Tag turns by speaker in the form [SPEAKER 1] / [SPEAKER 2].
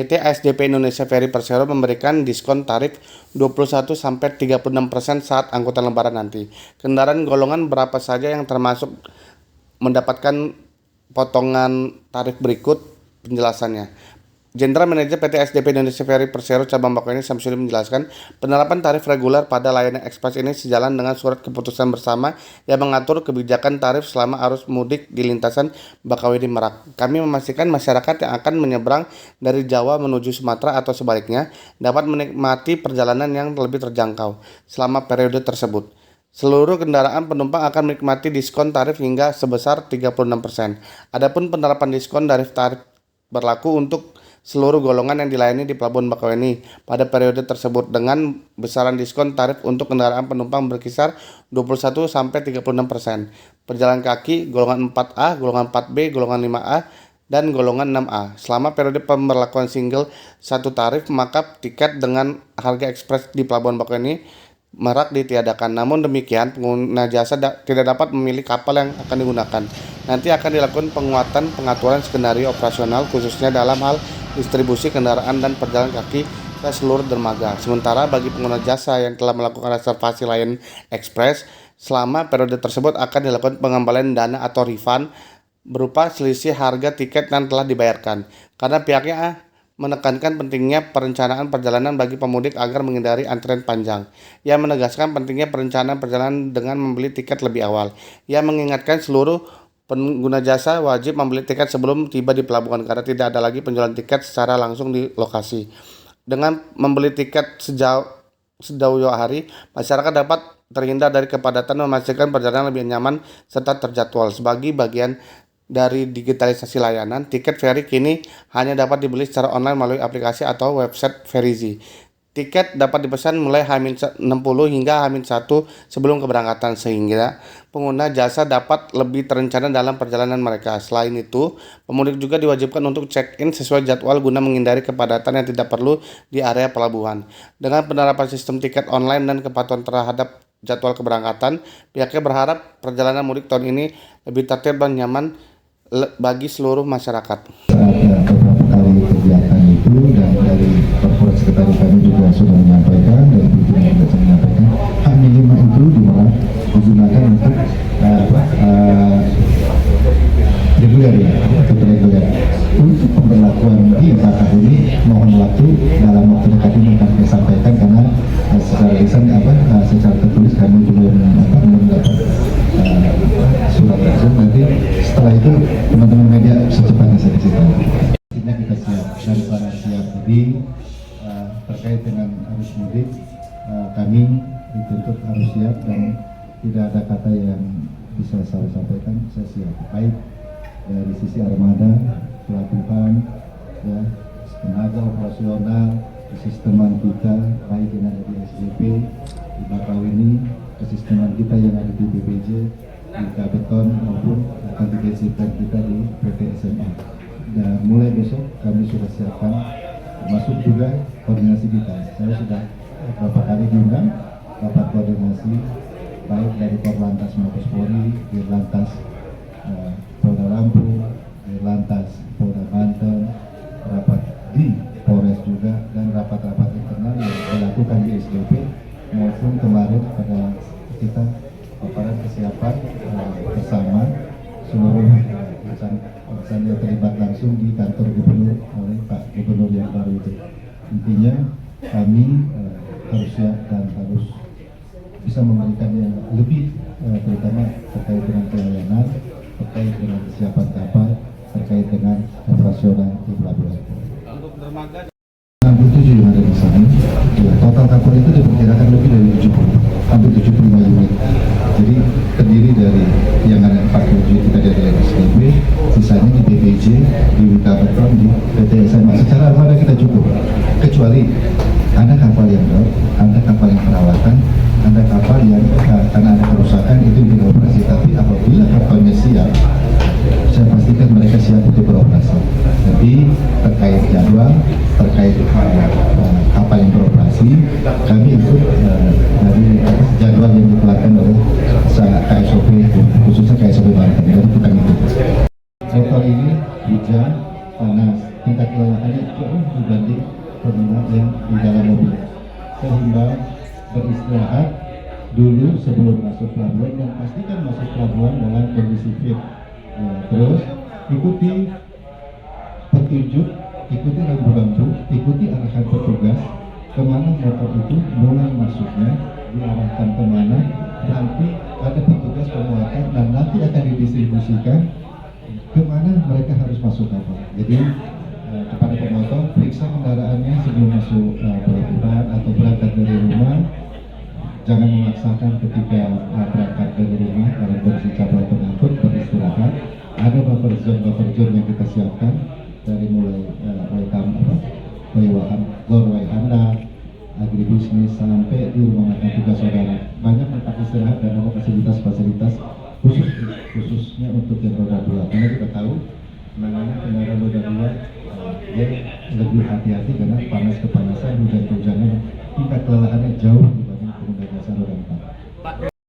[SPEAKER 1] PT ASDP Indonesia Ferry Persero memberikan diskon tarif 21-36% saat angkutan lebaran nanti. Kendaraan golongan berapa saja yang termasuk mendapatkan potongan tarif berikut penjelasannya. Jenderal Manajer PT ASDP Indonesia Ferry Persero Cabang Bakauheni Samsudin menjelaskan, penerapan tarif reguler pada layanan ekspres ini sejalan dengan surat keputusan bersama yang mengatur kebijakan tarif selama arus mudik di lintasan Bakauheni Merak. Kami memastikan masyarakat yang akan menyeberang dari Jawa menuju Sumatera atau sebaliknya dapat menikmati perjalanan yang lebih terjangkau selama periode tersebut. Seluruh kendaraan penumpang akan menikmati diskon tarif hingga sebesar 36%. Adapun penerapan diskon tarif berlaku untuk seluruh golongan yang dilayani di Pelabuhan Bakauheni pada periode tersebut dengan besaran diskon tarif untuk kendaraan penumpang berkisar 21-36%. Perjalanan kaki golongan 4A, golongan 4B, golongan 5A, dan golongan 6A. Selama periode pemberlakuan single satu tarif, maka tiket dengan harga ekspres di Pelabuhan Bakauheni Merak ditiadakan. Namun demikian, pengguna jasa tidak dapat memilih kapal yang akan digunakan. Nanti akan dilakukan penguatan pengaturan skenario operasional khususnya dalam hal distribusi kendaraan dan perjalanan kaki ke seluruh dermaga. Sementara bagi pengguna jasa yang telah melakukan reservasi Lion Express, selama periode tersebut akan dilakukan pengembalian dana atau refund berupa selisih harga tiket yang telah dibayarkan. Karena pihaknya menekankan pentingnya perencanaan perjalanan bagi pemudik agar menghindari antrian panjang. Ia menegaskan pentingnya perencanaan perjalanan dengan membeli tiket lebih awal. Ia mengingatkan seluruh pengguna jasa wajib membeli tiket sebelum tiba di pelabuhan karena tidak ada lagi penjualan tiket secara langsung di lokasi. Dengan membeli tiket sejauh hari, masyarakat dapat terhindar dari kepadatan dan memastikan perjalanan lebih nyaman serta terjadwal. Sebagai bagian dari digitalisasi layanan, tiket ferry kini hanya dapat dibeli secara online melalui aplikasi atau website Ferrizi. Tiket dapat dipesan mulai H-60 hingga H-1 sebelum keberangkatan sehingga pengguna jasa dapat lebih terencana dalam perjalanan mereka. Selain itu, pemudik juga diwajibkan untuk check-in sesuai jadwal guna menghindari kepadatan yang tidak perlu di area pelabuhan. Dengan penerapan sistem tiket online dan kepatuhan terhadap jadwal keberangkatan, pihaknya berharap perjalanan mudik tahun ini lebih tertib dan nyaman bagi seluruh masyarakat.
[SPEAKER 2] Ada beberapa kali kegiatan itu dan dari korporat sekretari kami juga sudah menyampaikan, dari pimpinan juga sudah menyampaikan, H-5 itu digunakan untuk reguler ya, untuk reguler. Untuk pemberlakuan di Bakauheni mohon waktu dalam waktu dekat ini akan saya sampaikan karena secara lisan secara tertulis kami belum dapat surat tersebut. Nanti setelah itu teman-teman media secepatnya saya kasih tahu. Ini kita siap dan para siap. Jadi terkait dengan arus mudik kami dituntut harus siap dan tidak ada kata yang bisa saya sampaikan. Saya siap baik dari sisi armada, pelabuhan, ya, tenaga operasional, kesisteman kita baik yang ada di SDP, di Bakauheni, kesisteman kita yang ada di BPJ, di Kabeton maupun anti-gesekan kita di PT SMA. Dan mulai besok kami sudah siapkan, termasuk juga koordinasi kita. Saya sudah beberapa kali diundang rapat koordinasi baik dari Korlantas Mabes Polri, Dirlantas Polda Lampung, Dirlantas Polda Banten, rapat di Polres juga, dan rapat-rapat internal yang dilakukan di SDP maupun kemarin pada kita paparan kesiapan bersama seluruh urusan yang terlibat langsung di kantor gubernur oleh Pak Gubernur yang baru itu. Intinya kami harus siap dan harus bisa memberikan yang lebih terutama terkait dengan pelayanan, terkait dengan kesiapan kapal, terkait dengan operasional di pelabuhan.
[SPEAKER 1] Untuk dermaga
[SPEAKER 2] 67 yang ada di sana, total kapal itu diperkirakan lebih dari 70, hampir 75 unit. Jadi terdiri dari yang ada 47 kita dari SDB, sisanya di BPJ, di Wikabeton, di PT SMA. Secara armada kita cukup, kecuali ada kapal yang down, ada kapal yang perawatan, ada kapal yang karena ada kerusakan itu tidak operasi. Tapi apabila kapalnya siap, saya pastikan mereka siap untuk beroperasi. Jadi terkait jadwal, terkait kapal yang beroperasi, kami ikut dari jadwal yang dikeluarkan oleh KSOP, khususnya KSOP Banten. Jadi kita ikut. Motor ini hujan, panas, tingkat kelelahannya jauh juga yang di dalam mobil, sehingga beristirahat dulu sebelum masuk pelabuhan dan pastikan masuk pelabuhan dalam kondisi fit. Ya, terus ikuti petunjuk, ikuti rambu-rambu, ikuti arahan petugas kemana motor itu mulai masuknya, diarahkan kemana, nanti ada petugas pemuatan dan nanti akan didistribusikan kemana mereka harus masuk kapal. Jadi kepada pemotor, periksa kendaraannya sebelum masuk pelabuhan atau berangkat dari rumah. Jangan memaksakan ketika berangkat dari rumah dalam kondisi capek pengangkut, beristirahat. Ada buffer zone yang kita siapkan dari mulai Gor Wayhanda, agribisnis sampai di rumah makan 3 saudara. Banyak tempat istirahat dan ada fasilitas-fasilitas khususnya untuk yang roda 2. Karena kita tahu mengenai kendaraan roda 2 dia lebih hati-hati karena panas kepanasan, hujan-hujanan, tingkat kelelahannya jauh